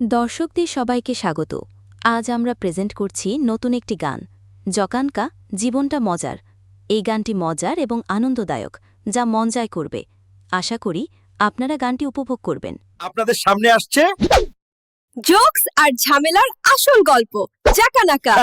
দর্শকদের সবাইকে স্বাগত। আজ আমরা প্রেজেন্ট করছি নতুন একটি গান, জকানকা জীবনটা মজার। এই গানটি মজার এবং আনন্দদায়ক, যা মন জয় করবে। আশা করি আপনারা গানটি উপভোগ করবেন। আপনাদের সামনে আসছে জোকস আর ঝামেলার আসল গল্প জাকানাকা।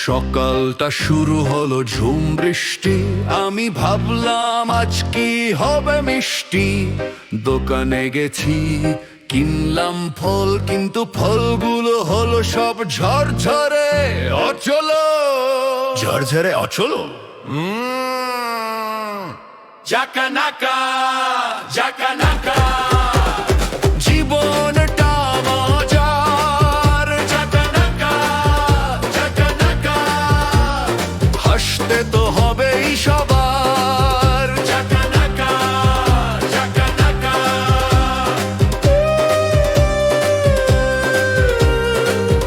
সকালটা শুরু হলো ঝুম বৃষ্টি, আমি ভাবলাম আজ কি হবে মিষ্টি। দোকানে গেছি, কিনলাম ফল, কিন্তু ফলগুলো হলো সব ঝরঝরে অচল। ঝরঝরে অচল। জাকানাকা জাকানাকা জীবনটা মজার। জাকানাকা জাকানাকা হাসতে তো হবেই সবার। জাকানাকা জাকানাকা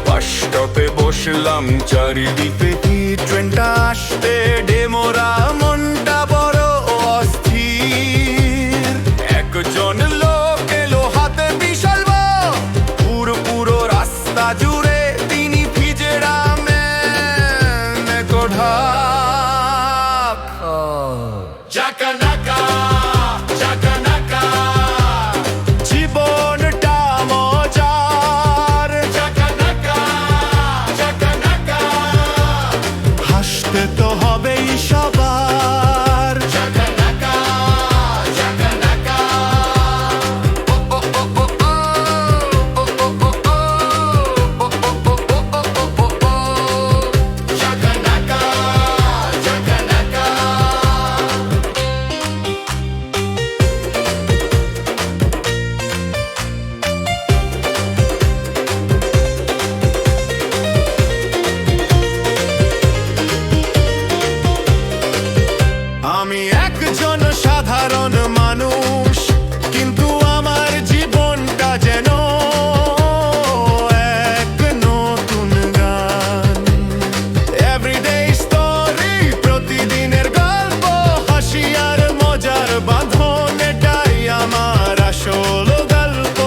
বাস স্টপে বসলাম, চারিদিকে কি ট্রেনটা আসতে ডেমোরা মনটা বড় অস্থির। একজন লোক এলো হাতে বিশাল বক, পুরো রাস্তা জুড়ে তিনি ভিজে রামেন কোঢাক। জাকানাকা জাকানাকা জীবনটা মজার। জাকানাকা জাকানাকা হাসতে তো হবেই সবার। জাকানাকা জাকানাকা জাকানাকা জাকানাকা আমি একজন সাধারণ মানুষ, কিন্তু আমার জীবনটা যেন এক নতুন গান। এভরিডে স্টোরি, প্রতিদিনের গল্প, হাসি আর মজার বাঁধন, এটাই আমার আসল গল্প।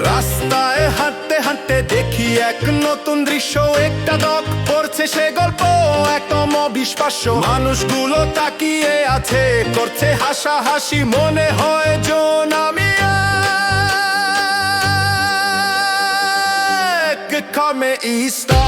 রাস্তায় হাঁটতে হাঁটতে দেখি এক নতুন দৃশ্য, একটা দক পড়ছে সে গল্প একদম অবিশ্বাস্য। মানুষগুলো তাকিয়ে আছে, করছে হাসাহাসি, মনে হয় জন আমি এক। Call me Easter